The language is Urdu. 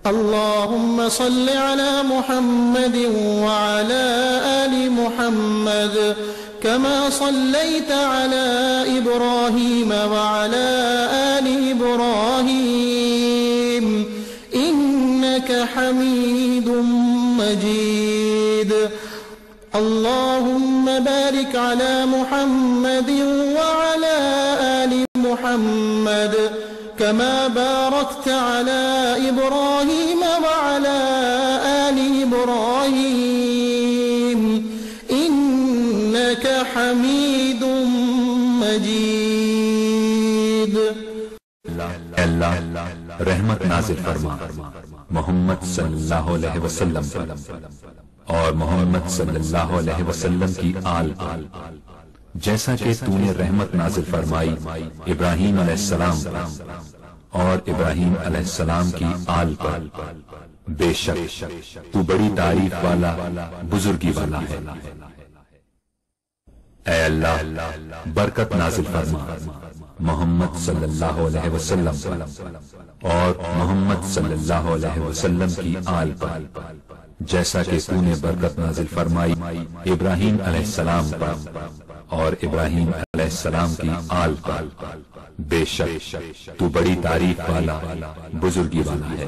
اللهم صل على محمد وعلى آل محمد كما صليت على إبراهيم وعلى آل إبراهيم إنك حميد مجيد. اللهم بارك على محمد وعلى آل محمد كما باركت على إبراهيم وعلى آل إبراهيم إنك حميد مجيد. اللہ رحمت نازل فرما محمد صلی اللہ علیہ وسلم پر اور محمد صلی اللہ علیہ وسلم کی آل پر، جیسا کہ تو نے رحمت نازل فرمائی ابراہیم علیہ السلام پر اور ابراہیم علیہ السلام کی آل پر. بے شک تو بڑی تعریف والا بزرگی والا ہے. اے اللہ برکت نازل فرما محمد صلی اللہ علیہ وسلم پر اور محمد صلی اللہ علیہ وسلم کی آل پر، جیسا کہ تو نے برکت نازل فرمائی ابراہیم علیہ السلام پر اور ابراہیم علیہ السلام کی آل پر. بے شک تو بڑی تعریف والا بزرگی والا ہے.